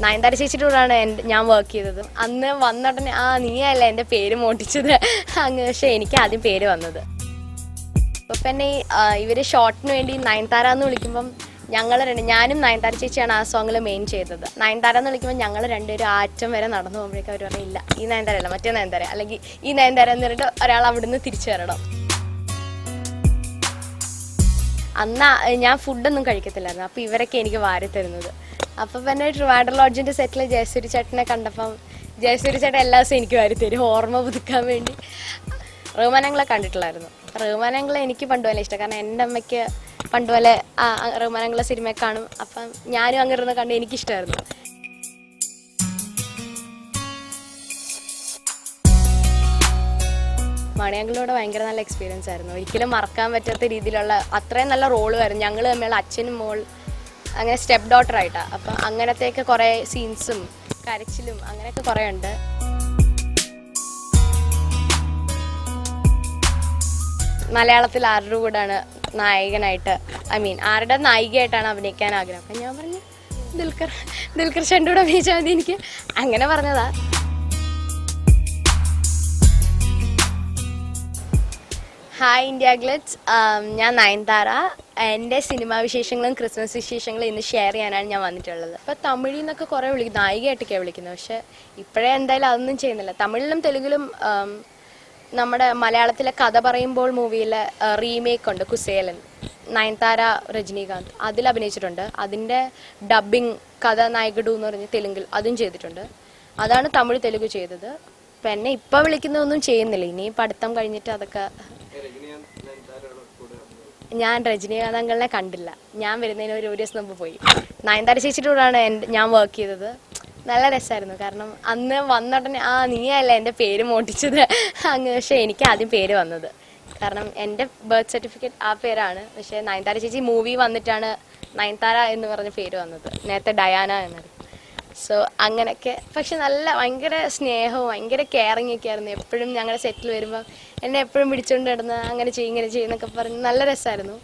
നയൻതാര ചേച്ചിയുടെ കൂടെയാണ് ഞാൻ വർക്ക് ചെയ്തത്. അന്ന് വന്നോടനെ നീയല്ല എൻ്റെ പേര് മോട്ടിച്ചത് അങ്ങ്. പക്ഷേ എനിക്ക് ആദ്യം പേര് വന്നത്. അപ്പോൾ പിന്നെ ഇവർ ഷോർട്ടിന് വേണ്ടി നയൻതാര എന്ന് വിളിക്കുമ്പം ഞാനും നയൻതാര ചേച്ചിയാണ് ആ സോങ്ങിൽ മെയിൻ ചെയ്തത്. നയൻതാര എന്ന് വിളിക്കുമ്പോൾ ഞങ്ങൾ രണ്ടുപേരും ആറ്റം വരെ നടന്നു പോകുമ്പോഴേക്കും അവർ പറഞ്ഞില്ല, ഈ നയൻതാര അല്ല മറ്റേ നയൻതാര, അല്ലെങ്കിൽ ഈ നയൻതാര എന്ന് പറഞ്ഞിട്ട് ഒരാൾ അവിടുന്ന് തിരിച്ചു വരണം. അന്ന് ഞാൻ ഫുഡൊന്നും കഴിക്കത്തില്ലായിരുന്നു. അപ്പോൾ ഇവരൊക്കെ എനിക്ക് വാരി തരുന്നത്. അപ്പോൾ പിന്നെ ട്രിവാൻഡ്രം ലോഡ്ജിൻ്റെ സെറ്റിൽ ജയസൂരി ചേട്ടനെ കണ്ടപ്പം ജയസൂരി ചേട്ടൻ എല്ലാ ദിവസവും എനിക്ക് വാരി തരും ഓർമ്മ പുതുക്കാൻ വേണ്ടി. റഹ്മാനങ്ങളെ കണ്ടിട്ടില്ലായിരുന്നു. റഹ്മാനങ്ങളെ എനിക്ക് പണ്ടുപോലെ ഇഷ്ടം. കാരണം എൻ്റെ അമ്മയ്ക്ക് പണ്ടുപോലെ റഹ്മാനങ്ങളെ സിനിമ കാണും. അപ്പം ഞാനും അങ്ങനെ കണ്ട് എനിക്കിഷ്ടമായിരുന്നു. മണിയങ്കിളോട് ഭയങ്കര നല്ല എക്സ്പീരിയൻസ് ആയിരുന്നു. ഒരിക്കലും മറക്കാൻ പറ്റാത്ത രീതിയിലുള്ള അത്രയും നല്ല റോളുമായിരുന്നു. ഞങ്ങൾ തമ്മിലുള്ള അച്ഛനും മോൾ അങ്ങനെ സ്റ്റെപ്പ് ഡോട്ടറായിട്ടാണ്. അപ്പം അങ്ങനത്തെയൊക്കെ കുറേ സീൻസും കരച്ചിലും അങ്ങനെയൊക്കെ കുറേ ഉണ്ട്. മലയാളത്തിൽ ആരുടെ കൂടെയാണ് നായകനായിട്ട് ആരുടെ നായികയായിട്ടാണ് അഭിനയിക്കാൻ ആഗ്രഹം? അപ്പം ഞാൻ പറഞ്ഞു ദുൽഖർ ഷൻ്റെ കൂടെ അഭിനയിച്ചാൽ മതി എനിക്ക്. അങ്ങനെ പറഞ്ഞതാ. ഹായ് ഇന്ത്യ ഗ്ലിറ്റ്സ്, ഞാൻ നയൻതാര. എൻ്റെ സിനിമാ വിശേഷങ്ങളും ക്രിസ്മസ് വിശേഷങ്ങളും ഇന്ന് ഷെയർ ചെയ്യാനാണ് ഞാൻ വന്നിട്ടുള്ളത്. അപ്പോൾ തമിഴിൽ നിന്നൊക്കെ കുറേ നായികയായിട്ടൊക്കെയാണ് വിളിക്കുന്നത്. പക്ഷേ ഇപ്പോഴേ എന്തായാലും അതൊന്നും ചെയ്യുന്നില്ല. തമിഴിലും തെലുങ്കിലും നമ്മുടെ മലയാളത്തിലെ കഥ പറയുമ്പോൾ മൂവിയിലെ റീമേക്ക് ഉണ്ട്, കുസേലൻ, നയൻതാര രജനീകാന്ത്, അതിൽ അഭിനയിച്ചിട്ടുണ്ട്. അതിൻ്റെ ഡബ്ബിങ് കഥ നായകടു എന്ന് പറഞ്ഞ് തെലുങ്കിൽ അതും ചെയ്തിട്ടുണ്ട്. അതാണ് തമിഴ് തെലുങ്ക് ചെയ്തത്. അപ്പം എന്നെ ഇപ്പം വിളിക്കുന്നതൊന്നും ചെയ്യുന്നില്ല. ഇനി പഠിത്തം കഴിഞ്ഞിട്ട് അതൊക്കെ. ഞാൻ രജനീകാന്ത് അങ്കിളിനെ കണ്ടില്ല. ഞാൻ വരുന്നതിന് ഒരു ദിവസം മുമ്പ് പോയി. നയൻതാര ചേച്ചിയുടെ കൂടെയാണ് ഞാൻ വർക്ക് ചെയ്തത്. നല്ല രസമായിരുന്നു. കാരണം അന്ന് വന്നോടനെ നീയല്ല എൻ്റെ പേര് മോട്ടിച്ചത് അങ്ങ്. പക്ഷേ എനിക്ക് ആദ്യം പേര് വന്നത്. കാരണം എൻ്റെ ബർത്ത് സർട്ടിഫിക്കറ്റ് ആ പേരാണ്. പക്ഷേ നയൻതാര ചേച്ചി മൂവി വന്നിട്ടാണ് നയൻതാര എന്ന് പറഞ്ഞ പേര് വന്നത്. നേരത്തെ ഡയാന എന്നായിരുന്നു. സോ അങ്ങനെയൊക്കെ. പക്ഷെ ഭയങ്കര സ്നേഹവും ഭയങ്കര കെയറിങ് ഒക്കെ ആയിരുന്നു. എപ്പോഴും ഞങ്ങളുടെ സെറ്റിൽ വരുമ്പോൾ എന്നെ എപ്പോഴും പിടിച്ചുകൊണ്ട് കിടന്ന് അങ്ങനെ ചെയ്യും ഇങ്ങനെ ചെയ്യുന്നൊക്കെ പറഞ്ഞ് നല്ല രസമായിരുന്നു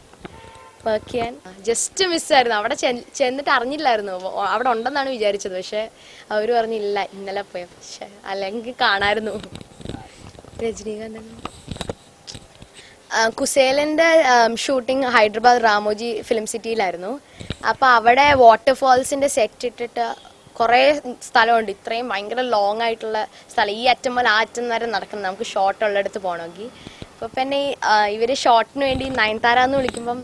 വർക്ക് ചെയ്യാൻ. ജസ്റ്റ് മിസ്സായിരുന്നു. അവിടെ ചെന്നിട്ട് അറിഞ്ഞില്ലായിരുന്നു അവിടെ ഉണ്ടെന്നാണ് വിചാരിച്ചത്. പക്ഷെ അവർ പറഞ്ഞില്ല ഇന്നലെ പോയ. പക്ഷെ അല്ലെങ്കിൽ കാണാമായിരുന്നു. രജനീകാന്ത് കുസേലൻ്റെ ഷൂട്ടിംഗ് ഹൈദരാബാദ് രാമോജി ഫിലിം സിറ്റിയിലായിരുന്നു. അപ്പോൾ അവിടെ വാട്ടർഫാൾസിൻ്റെ സെറ്റ് ഇട്ടിട്ട് കുറേ സ്ഥലമുണ്ട്. ഇത്രയും ഭയങ്കര ലോങ് ആയിട്ടുള്ള സ്ഥലം. ഈ അറ്റം പോലെ ആ അറ്റം വരെ നടക്കണം നമുക്ക് ഷോട്ട് ഉള്ളിടത്ത് പോകണമെങ്കിൽ. അപ്പോൾ പിന്നെ ഇവർ ഷോട്ടിന് വേണ്ടി നയൻതാര എന്ന് വിളിക്കുമ്പം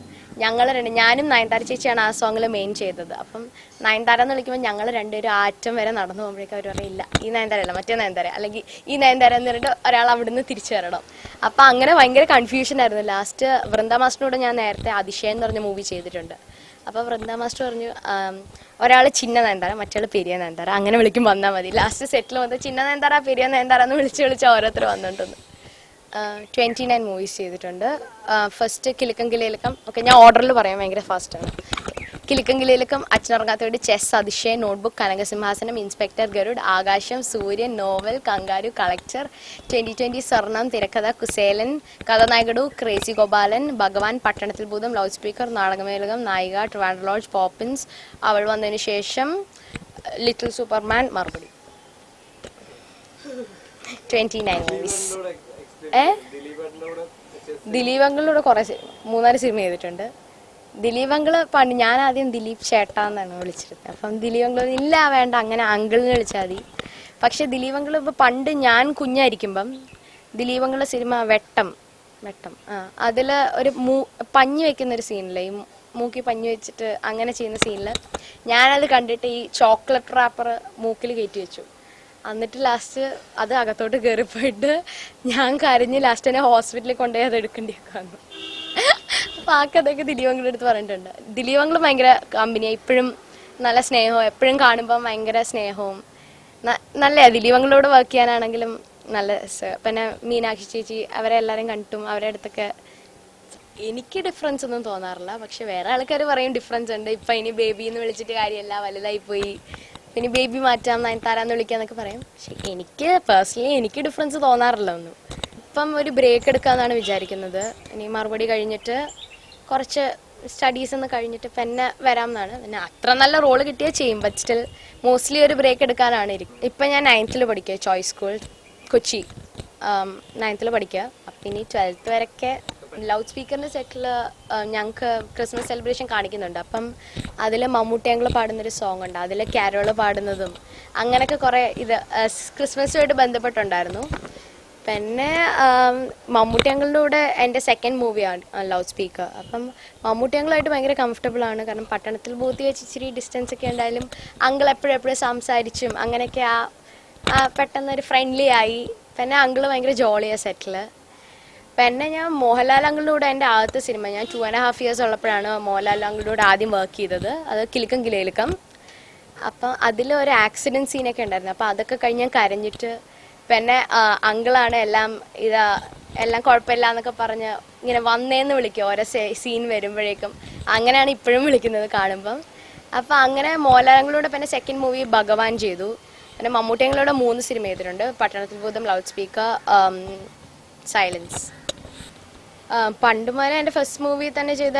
ഞാനും നയൻതാര ചേച്ചിയാണ് ആ സോങ്ങിൽ മെയിൻ ചെയ്തത്. അപ്പം നയൻതാര എന്ന് വിളിക്കുമ്പോൾ ഞങ്ങൾ രണ്ടുപേരും ആറ്റം വരെ നടന്നു പോകുമ്പോഴേക്കും അവർ പറയില്ല, ഈ നയൻതാര അല്ല മറ്റേ നയൻതാര, അല്ലെങ്കിൽ ഈ നയൻതാര എന്ന് പറഞ്ഞിട്ട് ഒരാൾ അവിടുന്ന് തിരിച്ചു വരണം. അപ്പം അങ്ങനെ ഭയങ്കര കൺഫ്യൂഷനായിരുന്നു. ലാസ്റ്റ് വൃന്ദ മാസ്റ്ററിനോട് ഞാൻ നേരത്തെ അതിശയം എന്ന് പറഞ്ഞ മൂവി ചെയ്തിട്ടുണ്ട്. അപ്പോൾ വൃന്ദ മാസ്റ്റർ പറഞ്ഞു ഒരാൾ ചിന്ന നയൻതാര മറ്റേ പെരിയ നയൻതാര അങ്ങനെ വിളിക്കുമ്പോൾ വന്നാൽ മതി. ലാസ്റ്റ് സെറ്റിൽ വന്ന് ചിന്ന നയൻതാര പെരിയ നയൻതാര എന്ന് വിളിച്ച് ഓരോരുത്തർ വന്നിട്ടുണ്ട്. 29 മൂവീസ് ചെയ്തിട്ടുണ്ട്. ഫസ്റ്റ് കിലുക്കം കിലയിലക്കം ഒക്കെ ഞാൻ ഓർഡറിൽ പറയാം, ഭയങ്കര ഫാസ്റ്റാണ്. കിലുക്കം കിലയിലക്കം, അച്ഛനുറങ്ങാത്തവരുടെ, Chess, Athisayan, Notebook, Kanakasimhasanam, Inspector Garud, Akasham, Sooryan, novel, kangaroo, collector, 2020 സ്വർണം, തിരക്കഥ, കുസേലൻ, കഥാനായകടു, ക്രേസി ഗോപാലൻ, ഭഗവാൻ, പട്ടണത്തിൽ ഭൂതം, ലൗഡ് സ്പീക്കർ, നാടകമേളകം, നായിക, ട്രിവാൻഡ്രം ലോഡ്ജ്, പോപ്പിൻസ്, അവൾ വന്നതിന് ശേഷം, ലിറ്റിൽ സൂപ്പർമാൻ, മറുപടി. 29 മൂവീസ്. ദിലീപ് അങ്കിളിലൂടെ കുറേ 3-4 സിനിമ ചെയ്തിട്ടുണ്ട്. ദിലീപ് അങ്കിള് പണ്ട് ഞാൻ ആദ്യം ദിലീപ് ചേട്ടാന്നാണ് വിളിച്ചിരുന്നത്. അപ്പം ദിലീപ് അങ്കിൾ ഇല്ല വേണ്ട അങ്ങനെ അങ്കിളിനെ വിളിച്ചാൽ മതി. പക്ഷെ ദിലീപ് അങ്കിൾ ഇപ്പോൾ പണ്ട് ഞാൻ കുഞ്ഞായിരിക്കുമ്പം ദിലീപ് അങ്കിളുടെ സിനിമ വെട്ടം അതിൽ ഒരു പഞ്ഞി വെക്കുന്നൊരു സീനില്ലേ, ഈ മൂക്കി പഞ്ഞി വെച്ചിട്ട് അങ്ങനെ ചെയ്യുന്ന സീനിൽ ഞാനത് കണ്ടിട്ട് ഈ ചോക്ലേറ്റ് റാപ്പർ മൂക്കിൽ കയറ്റി വെച്ചു. എന്നിട്ട് ലാസ്റ്റ് അത് അകത്തോട്ട് കയറിപ്പോയിട്ട് ഞാൻ കരഞ്ഞ് ലാസ്റ്റ് എന്നെ ഹോസ്പിറ്റലിൽ കൊണ്ടുപോയി അത് എടുക്കേണ്ടിയൊക്കെ വന്നു. അപ്പോൾ ആ കഥയൊക്കെ ദിലീപ് അങ്കിളുടെ അടുത്ത് പറഞ്ഞിട്ടുണ്ട്. ദിലീപ് അങ്കിൾ ഭയങ്കര കമ്പനിയാണ്. ഇപ്പോഴും നല്ല സ്നേഹവും, എപ്പോഴും കാണുമ്പം ഭയങ്കര സ്നേഹവും നല്ലതാണ്. ദിലീപ് അങ്കിളോട് വർക്ക് ചെയ്യാനാണെങ്കിലും നല്ല രസം. പിന്നെ മീനാക്ഷി ചേച്ചി അവരെ എല്ലാവരെയും കണ്ടിട്ടും അവരുടെ അടുത്തൊക്കെ എനിക്ക് ഡിഫറൻസ് ഒന്നും തോന്നാറില്ല. പക്ഷെ വേറെ ആൾക്കാർ പറയും ഡിഫറൻസ് ഉണ്ട്. ഇപ്പം ഇനി ബേബി എന്ന് വിളിച്ചിട്ട് കാര്യമല്ല, വലുതായിപ്പോയി, ഇനി ബേബി മാറ്റാം, നയൻതാരാന്ന് വിളിക്കാന്നൊക്കെ പറയും. പക്ഷെ എനിക്ക് ഡിഫറൻസ് തോന്നാറില്ല ഒന്നും. ഇപ്പം ഒരു ബ്രേക്ക് എടുക്കാമെന്നാണ് വിചാരിക്കുന്നത്. ഇനി മറുപടി കഴിഞ്ഞിട്ട് കുറച്ച് സ്റ്റഡീസ് ഒന്ന് കഴിഞ്ഞിട്ട് പിന്നെ വരാമെന്നാണ്. പിന്നെ അത്ര നല്ല റോള് കിട്ടിയാൽ ചെയ്യും, ബട്ട് സ്റ്റിൽ മോസ്റ്റ്ലി ഒരു ബ്രേക്ക് എടുക്കാനാണ് ഇരിക്കും. ഇപ്പം ഞാൻ 9th പഠിക്കുക, ചോയ്സ് സ്കൂൾ കൊച്ചി 9th പഠിക്കുക. അപ്പം ഇനി 12th വരെയൊക്കെ ലൗഡ് സ്പീക്കറിൻ്റെ സെറ്റിൽ ഞങ്ങൾക്ക് ക്രിസ്മസ് സെലിബ്രേഷൻ കാണിക്കുന്നുണ്ട്. അപ്പം അതിൽ മമ്മൂട്ടിയങ്ങൾ പാടുന്നൊരു സോങ് ഉണ്ട്, അതിൽ കാരോള് പാടുന്നതും അങ്ങനെയൊക്കെ കുറേ ഇത് ക്രിസ്മസുമായിട്ട് ബന്ധപ്പെട്ടുണ്ടായിരുന്നു. പിന്നെ മമ്മൂട്ടിയങ്ങളുടെ കൂടെ എൻ്റെ സെക്കൻഡ് മൂവിയാണ് ലൗഡ് സ്പീക്കർ. അപ്പം മമ്മൂട്ടിയങ്ങളുമായിട്ട് ഭയങ്കര കംഫർട്ടബിൾ ആണ്. കാരണം പട്ടണത്തിൽ ബൂത്തി വെച്ച് ഇച്ചിരി ഡിസ്റ്റൻസ് ഒക്കെ ഉണ്ടായാലും അങ്കിൾ എപ്പോഴും സംസാരിച്ചും അങ്ങനെയൊക്കെ പെട്ടെന്നൊരു ഫ്രണ്ട്ലി ആയി. പിന്നെ അങ്കിള് ഭയങ്കര ജോളിയാണ് സെറ്റിൽ. പിന്നെ ഞാൻ മോഹൻലാൽ അങ്കിളുടെ കൂടെ എൻ്റെ ആദ്യത്തെ സിനിമ, ഞാൻ 2.5 years ഉള്ളപ്പോഴാണ് മോഹൻലാൽ അങ്കിളുടെ കൂടെ ആദ്യം വർക്ക് ചെയ്തത്. അത് കിലുക്കം കിലയിലുക്കം. അപ്പം അതിൽ ഒരു ആക്സിഡൻറ്റ് സീനൊക്കെ ഉണ്ടായിരുന്നു. അപ്പോൾ അതൊക്കെ കഴിഞ്ഞ് ഞാൻ കരഞ്ഞിട്ട് പിന്നെ അങ്കിളാണ് എല്ലാം കുഴപ്പമില്ല എന്നൊക്കെ പറഞ്ഞ് ഇങ്ങനെ വന്നേന്ന് വിളിക്കും ഓരോ സീൻ വരുമ്പോഴേക്കും. അങ്ങനെയാണ് ഇപ്പോഴും വിളിക്കുന്നത് കാണുമ്പം. അപ്പം അങ്ങനെ മോഹൻലാലിലൂടെ പിന്നെ സെക്കൻഡ് മൂവി ഭഗവാൻ ചെയ്തു. പിന്നെ മമ്മൂട്ടിയങ്ങളോട് 3 സിനിമ ചെയ്തിട്ടുണ്ട്, പട്ടണത്തിൽ ഭൂതം, ലൗഡ് സ്പീക്കർ, സൈലൻസ്. പണ്ട് മുതലേ എൻ്റെ ഫസ്റ്റ് മൂവി തന്നെ ചെയ്ത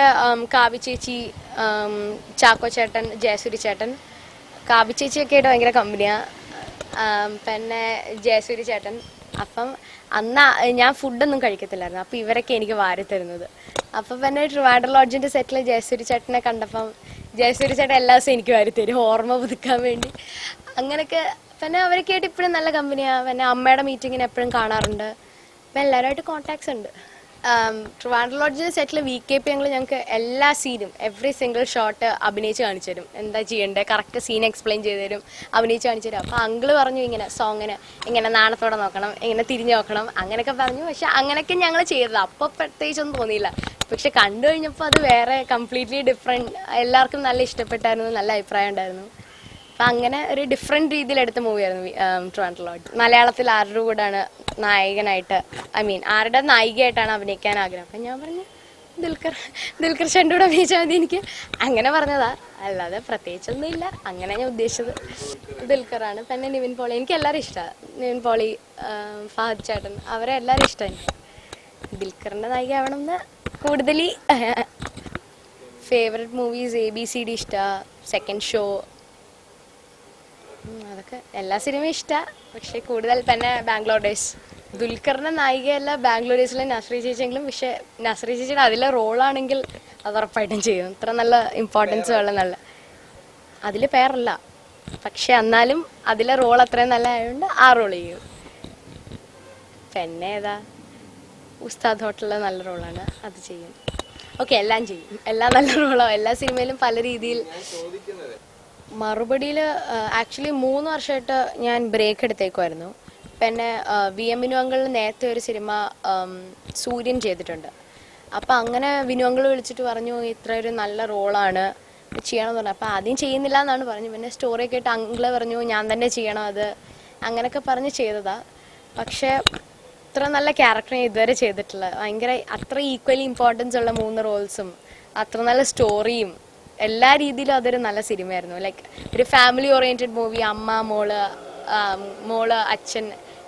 കാവ്യ ചേച്ചി, ചാക്കോ ചേട്ടൻ, ജയസൂരി ചേട്ടൻ. കാവ്യ ചേച്ചിയൊക്കെ ആയിട്ട് ഭയങ്കര കമ്പനിയാണ്. പിന്നെ ജയസൂരി ചേട്ടൻ. അപ്പം അന്ന് ഞാൻ ഫുഡൊന്നും കഴിക്കത്തില്ലായിരുന്നു. അപ്പോൾ ഇവരൊക്കെ എനിക്ക് വാരി തരുന്നത്. അപ്പം പിന്നെ ട്രിവാൻഡ്രം ലോഡ്ജിൻ്റെ സെറ്റിൽ ജയസൂരി ചേട്ടനെ കണ്ടപ്പം ജയസൂരി ചേട്ടൻ എല്ലാ ദിവസവും എനിക്ക് വാരി തരും, ഓർമ്മ പുതുക്കാൻ വേണ്ടി. അങ്ങനെയൊക്കെ പിന്നെ അവരൊക്കെ ആയിട്ട് ഇപ്പോഴും നല്ല കമ്പനിയാണ്. പിന്നെ അമ്മയുടെ മീറ്റിങ്ങിന് എപ്പോഴും കാണാറുണ്ട്. അപ്പം എല്ലാവരുമായിട്ട് കോൺടാക്ട്സ് ഉണ്ട്. ട്രിവാൻഡ്രം ലോഡ്ജിൻ്റെ സെറ്റിൽ VKP ഞങ്ങൾക്ക് എല്ലാ സീനും എവറി സിംഗിൾ ഷോട്ട് അഭിനയിച്ച് കാണിച്ചു തരും. എന്താ ചെയ്യേണ്ടത്, കറക്റ്റ് സീൻ എക്സ്പ്ലെയിൻ ചെയ്ത് തരും, അഭിനയിച്ച് കാണിച്ചു തരും. അപ്പോൾ അങ്കിള് പറഞ്ഞു ഇങ്ങനെ സോങ്ങിന് ഇങ്ങനെ നാണത്തോടെ നോക്കണം, ഇങ്ങനെ തിരിഞ്ഞു നോക്കണം, അങ്ങനെയൊക്കെ പറഞ്ഞു. പക്ഷെ അങ്ങനെയൊക്കെ ഞങ്ങൾ ചെയ്തത് അപ്പോൾ പ്രത്യേകിച്ചൊന്നും തോന്നിയില്ല. പക്ഷെ കണ്ടു കഴിഞ്ഞപ്പോൾ അത് വേറെ കംപ്ലീറ്റ്ലി ഡിഫറെൻറ്റ്. എല്ലാവർക്കും നല്ല ഇഷ്ടപ്പെട്ടായിരുന്നു, നല്ല അഭിപ്രായം ഉണ്ടായിരുന്നു. അപ്പം അങ്ങനെ ഒരു ഡിഫറെൻറ്റ് രീതിയിലെടുത്ത മൂവിയായിരുന്നു ട്രിവാൻഡ്രം ലോഡ്ജ്. മലയാളത്തിൽ ആരുടെ കൂടെയാണ് നായകനായിട്ട്, ആരുടെ നായികയായിട്ടാണ് അഭിനയിക്കാൻ ആഗ്രഹം. അപ്പം ഞാൻ പറഞ്ഞു ദുൽഖർ ഷൻ്റെ കൂടെ അഭിനയിച്ചാൽ മതി എനിക്ക്. അങ്ങനെ പറഞ്ഞതാ, അല്ലാതെ പ്രത്യേകിച്ചൊന്നുമില്ല. അങ്ങനെ ഞാൻ ഉദ്ദേശിച്ചത് ദുൽഖറാണ്. പിന്നെ നിവിൻ പോളി, എനിക്ക് എല്ലാവരും ഇഷ്ടമാണ്. നിവിൻ പോളി, ഫഹദ് ചേട്ടൻ, അവരെ എല്ലാവരും ഇഷ്ടമാണ്. ദുൽഖറിൻ്റെ നായിക ആവണമെന്ന് കൂടുതൽ. ഫേവററ്റ് മൂവീസ് ABCD ഇഷ്ടമാണ്, സെക്കൻഡ് ഷോ, അതൊക്കെ എല്ലാ സിനിമയും ഇഷ്ടമാണ്. പക്ഷേ കൂടുതൽ തന്നെ ബാംഗ്ലൂർ ഡേയ്സ്. ദുൽഖറിൻ്റെ നായികയല്ല ബാംഗ്ലൂർ ഡേയ്സിലെ നസ്രി ചേച്ചിയെങ്കിലും, പക്ഷേ നസ്രി ചേച്ചിയുടെ അതിലെ റോളാണെങ്കിൽ അത് ഉറപ്പായിട്ടും ചെയ്യും. ഇത്ര നല്ല ഇമ്പോർട്ടൻസ് ഉള്ള നല്ല അതിൽ പേരല്ല, പക്ഷെ എന്നാലും അതിലെ റോൾ അത്രയും നല്ല ആയതുകൊണ്ട് ആ റോൾ ചെയ്യും. പിന്നെ ഏതാ, ഉസ്താദ് ഹോട്ടലിലെ നല്ല റോളാണ്, അത് ചെയ്യും. ഓക്കെ, എല്ലാം ചെയ്യും, എല്ലാം നല്ല റോളാണ്. എല്ലാ സിനിമയിലും പല രീതിയിൽ. മറുപടിയിൽ ആക്ച്വലി 3 വർഷമായിട്ട് ഞാൻ ബ്രേക്ക് എടുത്തേക്കുമായിരുന്നു. പിന്നെ VM വിനു അങ്കിൾ നേരത്തെ ഒരു സിനിമ സൂര്യൻ ചെയ്തിട്ടുണ്ട്. അപ്പം അങ്ങനെ വിനു അങ്കിൾ വിളിച്ചിട്ട് പറഞ്ഞു ഇത്ര ഒരു നല്ല റോളാണ്, ചെയ്യണമെന്ന് പറഞ്ഞു. അപ്പോൾ ആദ്യം ചെയ്യുന്നില്ല എന്നാണ് പറഞ്ഞു. പിന്നെ സ്റ്റോറിയൊക്കെ ആയിട്ട് അങ്കിള് പറഞ്ഞു ഞാൻ തന്നെ ചെയ്യണം അത്, അങ്ങനെയൊക്കെ പറഞ്ഞ് ചെയ്തതാണ്. പക്ഷേ ഇത്ര നല്ല ക്യാരക്ടർ ഇതുവരെ ചെയ്തിട്ടില്ല. ഭയങ്കര അത്ര ഈക്വലി ഇമ്പോർട്ടൻസ് ഉള്ള 3 റോൾസും അത്ര നല്ല സ്റ്റോറിയും എല്ലാ രീതിയിലും അതൊരു നല്ല സിനിമയായിരുന്നു. ലൈക്ക് ഒരു ഫാമിലി ഓറിയൻറ്റഡ് മൂവി, അമ്മ, മോള്, അച്ഛൻ,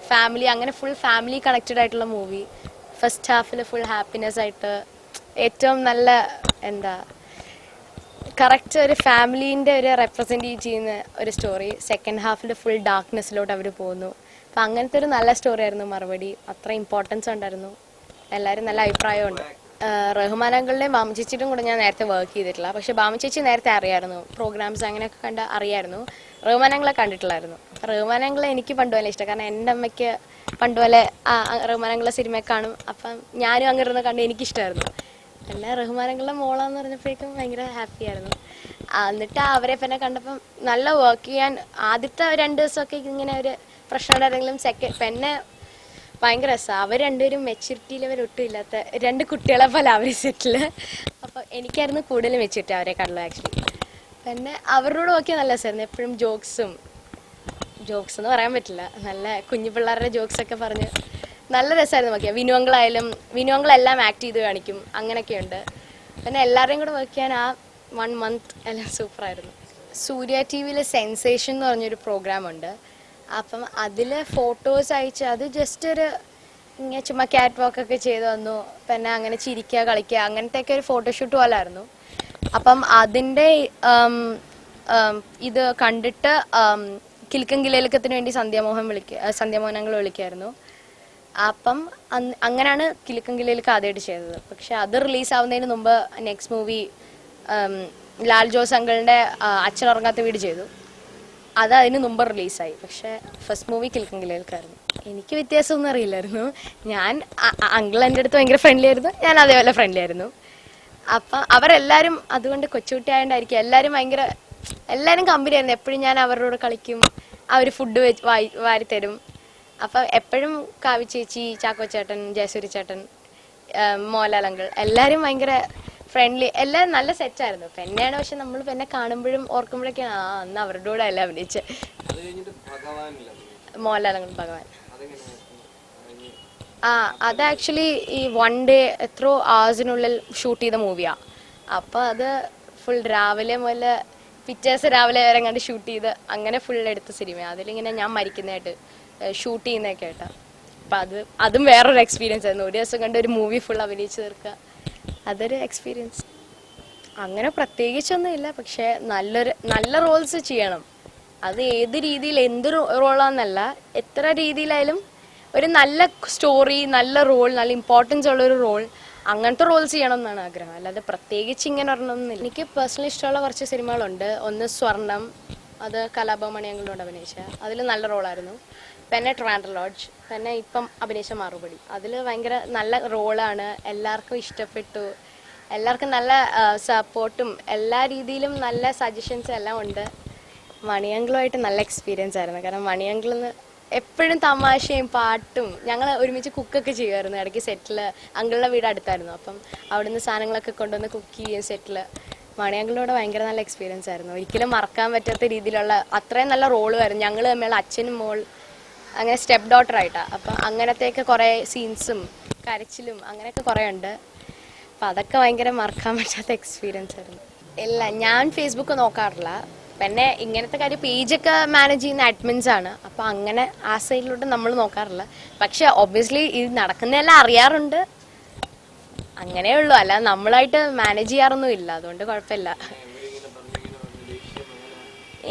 ഫാമിലി, അങ്ങനെ ഫുൾ ഫാമിലി കണക്റ്റഡ് ആയിട്ടുള്ള മൂവി. ഫസ്റ്റ് ഹാഫിൽ ഫുൾ ഹാപ്പിനെസ് ആയിട്ട് ഏറ്റവും നല്ല കറക്റ്റ് ഒരു ഫാമിലീൻ്റെ ഒരു റെപ്രസെൻറ്റ് ചെയ്യുന്ന ഒരു സ്റ്റോറി. സെക്കൻഡ് ഹാഫിൽ ഫുൾ ഡാർക്ക്നെസ്സിലോട്ട് അവർ പോകുന്നു. അപ്പം അങ്ങനത്തെ ഒരു നല്ല സ്റ്റോറി ആയിരുന്നു മറുപടി. അത്ര ഇമ്പോർട്ടൻസ് ഉണ്ടായിരുന്നു, എല്ലാവരും നല്ല അഭിപ്രായമുണ്ട്. റഹ്മാൻ അങ്കിളിൻ്റെയും ബാമ ചേച്ചിയുടെയും കൂടെ ഞാൻ നേരത്തെ വർക്ക് ചെയ്തിട്ടില്ല. പക്ഷേ ബാമ ചേച്ചി നേരത്തെ അറിയായിരുന്നു, പ്രോഗ്രാംസ് അങ്ങനെയൊക്കെ കണ്ട് അറിയായിരുന്നു. റഹ്മാൻ അങ്കിളെ കണ്ടിട്ടില്ലായിരുന്നു. റഹ്മാൻ അങ്കിളെ എനിക്ക് പണ്ടുപോലെ ഇഷ്ടം, കാരണം എൻ്റെ അമ്മയ്ക്ക് പണ്ടുപോലെ റഹ്മാൻ അങ്കിളെ സിനിമ കാണും. അപ്പം ഞാനും അങ്ങിരുന്ന് കണ്ട് എനിക്കിഷ്ടമായിരുന്നു. പിന്നെ റഹ്മാൻ അങ്കിളിൻ്റെ മോളാന്ന് പറഞ്ഞപ്പോഴേക്കും ഭയങ്കര ഹാപ്പി ആയിരുന്നു. എന്നിട്ട് അവരെ പിന്നെ കണ്ടപ്പം നല്ല വർക്ക് ചെയ്യാൻ ആദ്യത്തെ 2 ദിവസമൊക്കെ ഇങ്ങനെ ഒരു പ്രശ്നം ഉണ്ടായിരുന്നെങ്കിലും പിന്നെ ഭയങ്കര രസമാണ്. അവർ രണ്ടുപേരും മെച്യൂരിറ്റി ലെവൽ ഒട്ടും ഇല്ലാത്ത 2 കുട്ടികളെ പോലെ അവർ സെറ്റിൽ. അപ്പോൾ എനിക്കായിരുന്നു കൂടുതൽ മെച്യൂരിറ്റി അവരെക്കാളും ആക്ച്വലി. പിന്നെ അവരോട് നോക്കിയാൽ നല്ല രസമായിരുന്നു. എപ്പോഴും ജോക്സ് എന്ന് പറയാൻ പറ്റില്ല, നല്ല കുഞ്ഞു പിള്ളേരുടെ ജോക്സൊക്കെ പറഞ്ഞ് നല്ല രസമായിരുന്നു നോക്കിയാൽ. വിനു അങ്കിളെല്ലാം ആക്ട് ചെയ്ത് കാണിക്കും, അങ്ങനെയൊക്കെയുണ്ട്. പിന്നെ എല്ലാവരെയും കൂടെ വർക്ക് ചെയ്യാൻ ആ 1 month എല്ലാം സൂപ്പറായിരുന്നു. സൂര്യ TV സെൻസേഷൻ എന്ന് പറഞ്ഞൊരു പ്രോഗ്രാമുണ്ട്. അപ്പം അതിൽ ഫോട്ടോസ് അയച്ച് അത് ജസ്റ്റ് ഒരു ഇങ്ങനെ ചുമ്മാ ക്യാറ്റ് വാക്കൊക്കെ ചെയ്ത് വന്നു. പിന്നെ അങ്ങനെ ചിരിക്കുക കളിക്കുക അങ്ങനത്തെയൊക്കെ ഒരു ഫോട്ടോഷൂട്ട് പോലായിരുന്നു. അപ്പം അതിൻ്റെ ഇത് കണ്ടിട്ട് കിലുക്കം കിലേലക്കത്തിന് വേണ്ടി സന്ധ്യാമോഹനങ്ങൾ വിളിക്കായിരുന്നു. അപ്പം അങ്ങനെയാണ് കിലുക്കം കിലേലക്ക ആദ്യമായിട്ട് ചെയ്തത്. പക്ഷെ അത് റിലീസാവുന്നതിന് മുമ്പ് നെക്സ്റ്റ് മൂവി ലാൽ ജോസ് അങ്കിളിൻ്റെ അച്ഛനുറങ്ങാത്ത വീട് ചെയ്തു. അത് അതിന് മുമ്പ് റിലീസായി. പക്ഷെ ഫസ്റ്റ് മൂവി കിലുക്കം കിലേലക്കായിരുന്നു. എനിക്ക് വ്യത്യാസമൊന്നും അറിയില്ലായിരുന്നു. ഞാൻ അങ്കിൾ എൻ്റെ അടുത്ത് ഭയങ്കര ഫ്രണ്ട്ലി ആയിരുന്നു, ഞാൻ അതേപോലെ ഫ്രണ്ട്ലി ആയിരുന്നു. അപ്പം അവരെല്ലാവരും അതുകൊണ്ട് കൊച്ചുകുട്ടി ആയതുകൊണ്ടായിരിക്കും എല്ലാവരും കമ്പനി ആയിരുന്നു. എപ്പോഴും ഞാൻ അവരുടെ കൂടെ കളിക്കും, അവർ ഫുഡ് വാരി തരും. അപ്പം എപ്പോഴും കാവി ചേച്ചി, ചാക്കോ ചേട്ടൻ, ജയസൂരി ചേട്ടൻ, മോഹൻലാൽ അങ്കിൾ എല്ലാവരും ഭയങ്കര ഫ്രണ്ട്ലി, എല്ലാവരും നല്ല സെറ്റായിരുന്നു. പെന്നെയാണ്. പക്ഷെ നമ്മൾ പെന്നെ കാണുമ്പോഴും ഓർക്കുമ്പോഴൊക്കെയാണ് അന്ന് അവരുടെ കൂടെ അല്ല അഭിനയിച്ചത്. മോഹൻലാൽ അങ്കിൾ ഭഗവാൻ അത് ആക്ച്വലി ഈ 1 ഡേ എത്രയോ ആവേഴ്സിനുള്ളിൽ ഷൂട്ട് ചെയ്ത മൂവിയാണ്. അപ്പോൾ അത് ഫുൾ രാവിലെ മുതൽ പിറ്റേഴ്സ് രാവിലെ വരെ കണ്ട് ഷൂട്ട് ചെയ്ത് അങ്ങനെ ഫുൾ എടുത്ത സിനിമയാണ്. അതിലിങ്ങനെ ഞാൻ മരിക്കുന്നതായിട്ട് ഷൂട്ട് ചെയ്യുന്നതൊക്കെ ആയിട്ടാ. അപ്പം അതും വേറൊരു എക്സ്പീരിയൻസ് ആയിരുന്നു. ഒരു ദിവസം കണ്ട് ഒരു മൂവി ഫുൾ അഭിനയിച്ച് തീർക്കുക, അതൊരു എക്സ്പീരിയൻസ്. അങ്ങനെ പ്രത്യേകിച്ചൊന്നും ഇല്ല. പക്ഷേ നല്ല റോൾസ് ചെയ്യണം. അത് ഏത് രീതിയിൽ എന്ത് റോളാന്നല്ല, എത്ര രീതിയിലായാലും ഒരു നല്ല സ്റ്റോറി, നല്ല റോൾ, നല്ല ഇമ്പോർട്ടൻസ് ഉള്ളൊരു റോൾ, അങ്ങനത്തെ റോൾസ് ചെയ്യണം എന്നാണ് ആഗ്രഹം. അല്ലാതെ പ്രത്യേകിച്ച് ഇങ്ങനെ ഒരെണ്ണമൊന്നുമില്ല. എനിക്ക് പേഴ്സണലി ഇഷ്ടമുള്ള കുറച്ച് സിനിമകളുണ്ട്. ഒന്ന് സ്വർണം, അത് കലാഭവൻ മണിയങ്കിളിനോട് അഭിനയിച്ച, അതിൽ നല്ല റോളായിരുന്നു. പിന്നെ ട്രിവാൻഡ്രം ലോഡ്ജ്, പിന്നെ ഇപ്പം അഭിനയിച്ച മറുപടി, അതിൽ ഭയങ്കര നല്ല റോളാണ്. എല്ലാവർക്കും ഇഷ്ടപ്പെട്ടു. എല്ലാവർക്കും നല്ല സപ്പോർട്ടും എല്ലാ രീതിയിലും നല്ല സജഷൻസും എല്ലാം ഉണ്ട്. മണിയങ്കിളുമായിട്ട് നല്ല എക്സ്പീരിയൻസ് ആയിരുന്നു. കാരണം മണിയങ്കിളിന്ന് എപ്പോഴും തമാശയും പാട്ടും, ഞങ്ങൾ ഒരുമിച്ച് കുക്കൊക്കെ ചെയ്യുമായിരുന്നു ഇടയ്ക്ക് സെറ്റിൽ. അങ്കിളുടെ വീട് അടുത്തായിരുന്നു. അപ്പം അവിടുന്ന് സാധനങ്ങളൊക്കെ കൊണ്ടുവന്ന് കുക്ക് ചെയ്യും സെറ്റിൽ. മണിയങ്കിളിനോട് ഭയങ്കര നല്ല എക്സ്പീരിയൻസ് ആയിരുന്നു. ഒരിക്കലും മറക്കാൻ പറ്റാത്ത രീതിയിലുള്ള അത്രയും നല്ല റോളുമായിരുന്നു. ഞങ്ങൾ തമ്മിലുള്ള അച്ഛനും മോൾ, അങ്ങനെ സ്റ്റെപ്പ് ഡോട്ടറായിട്ടാണ്. അപ്പം അങ്ങനത്തെയൊക്കെ കുറേ സീൻസും കരച്ചിലും അങ്ങനെയൊക്കെ കുറേ ഉണ്ട്. അപ്പം അതൊക്കെ ഭയങ്കര മറക്കാൻ പറ്റാത്ത എക്സ്പീരിയൻസ് ആയിരുന്നു. ഇല്ല, ഞാൻ ഫേസ്ബുക്ക് നോക്കാറില്ല. പിന്നെ ഇങ്ങനത്തെ കാര്യം പേജൊക്കെ മാനേജ് ചെയ്യുന്ന അഡ്മിൻസ് ആണ്. അപ്പോൾ അങ്ങനെ ആ സൈഡിലോട്ട് നമ്മൾ നോക്കാറില്ല. പക്ഷെ ഒബ്വിയസ്ലി ഇത് നടക്കുന്നതെല്ലാം അറിയാറുണ്ട്, അങ്ങനെയേ ഉള്ളൂ. അല്ല നമ്മളായിട്ട് മാനേജ് ചെയ്യാറൊന്നും ഇല്ല, അതുകൊണ്ട് കുഴപ്പമില്ല.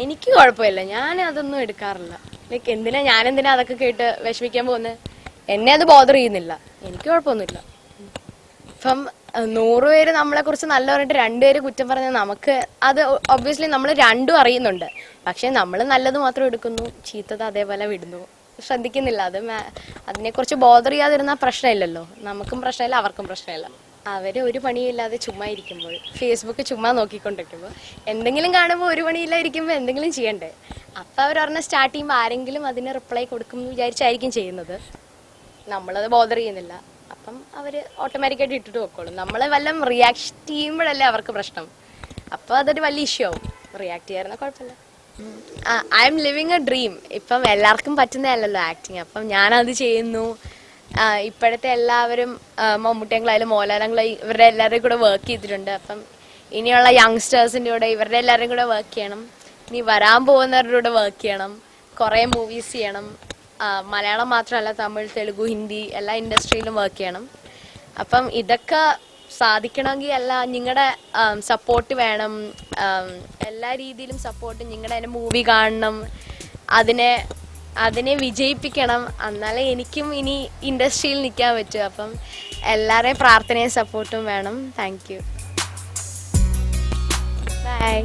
എനിക്ക് കുഴപ്പമില്ല, ഞാൻ അതൊന്നും എടുക്കാറില്ല. ലൈക്ക് ഞാനെന്തിനാ അതൊക്കെ കേട്ട് വിഷമിക്കാൻ പോകുന്നത്? എന്നെ അത് ബോദർ ചെയ്യുന്നില്ല, എനിക്ക് കുഴപ്പമൊന്നുമില്ല. ഇപ്പം 100 പേര് നമ്മളെ കുറിച്ച് നല്ല പറഞ്ഞിട്ട് 2 പേര് കുറ്റം പറഞ്ഞാൽ നമുക്ക് അത് ഒബ്വിയസ്ലി നമ്മൾ രണ്ടും അറിയുന്നുണ്ട്. പക്ഷെ നമ്മൾ നല്ലത് മാത്രം എടുക്കുന്നു, ചീത്തത് അതേപോലെ വിടുന്നു, ശ്രദ്ധിക്കുന്നില്ല. അതിനെക്കുറിച്ച് ബോദർ ചെയ്യാതിരുന്നാൽ പ്രശ്നമില്ലല്ലോ. നമുക്കും പ്രശ്നമില്ല, അവർക്കും പ്രശ്നമില്ല. അവർ ഒരു പണിയില്ലാതെ ചുമ്മാ ഇരിക്കുമ്പോൾ, ഫേസ്ബുക്ക് ചുമ്മാ നോക്കിക്കൊണ്ടിരിക്കുമ്പോൾ, എന്തെങ്കിലും കാണുമ്പോൾ ഒരു പണിയില്ലായിരിക്കുമ്പോൾ എന്തെങ്കിലും ചെയ്യണ്ടേ. അപ്പം അവർ പറഞ്ഞ സ്റ്റാർട്ട് ചെയ്യുമ്പോൾ ആരെങ്കിലും അതിന് റിപ്ലൈ കൊടുക്കും എന്ന് വിചാരിച്ചായിരിക്കും ചെയ്യുന്നത്. നമ്മളത് ബോദർ ചെയ്യുന്നില്ല. അപ്പം അവർ ഓട്ടോമാറ്റിക്കായിട്ട് ഇട്ടിട്ട് വെക്കോളും. നമ്മൾ വല്ലതും റിയാക്ട് ചെയ്യുമ്പോഴല്ലേ അവർക്ക് പ്രശ്നം. അപ്പോൾ അതൊരു വലിയ ഇഷ്യൂ ആവും. റിയാക്ട് ചെയ്യാറുന്ന കുഴപ്പമില്ല. I M living A dream. ഇപ്പം എല്ലാവർക്കും പറ്റുന്നതല്ലല്ലോ ആക്ടിങ്. അപ്പം ഞാനത് ചെയ്യുന്നു. ഇപ്പോഴത്തെ എല്ലാവരും മമ്മൂട്ടിയങ്ങളായാലും മോഹൻലാലങ്ങളായി ഇവരുടെ എല്ലാവരുടെയും കൂടെ വർക്ക് ചെയ്തിട്ടുണ്ട്. അപ്പം ഇനിയുള്ള യങ്സ്റ്റേഴ്സിൻ്റെ കൂടെ ഇവരുടെ എല്ലാവരുടെയും കൂടെ വർക്ക് ചെയ്യണം. ഇനി വരാൻ പോകുന്നവരുടെ കൂടെ വർക്ക് ചെയ്യണം. കുറേ മൂവീസ് ചെയ്യണം. മലയാളം മാത്രമല്ല, തമിഴ്, തെലുഗു, ഹിന്ദി എല്ലാ ഇൻഡസ്ട്രിയിലും വർക്ക് ചെയ്യണം. അപ്പം ഇതൊക്കെ സാധിക്കണമെങ്കിൽ നിങ്ങളുടെ സപ്പോർട്ട് വേണം. എല്ലാ രീതിയിലും സപ്പോർട്ട്. നിങ്ങളുടെ മൂവി കാണണം, അതിനെ വിജയിപ്പിക്കണം. എന്നാലേ എനിക്കും ഇനി ഇൻഡസ്ട്രിയിൽ നിൽക്കാൻ പറ്റും. അപ്പം എല്ലാവരുടെയും പ്രാർത്ഥനയും സപ്പോർട്ടും വേണം. Thank you. ബൈ.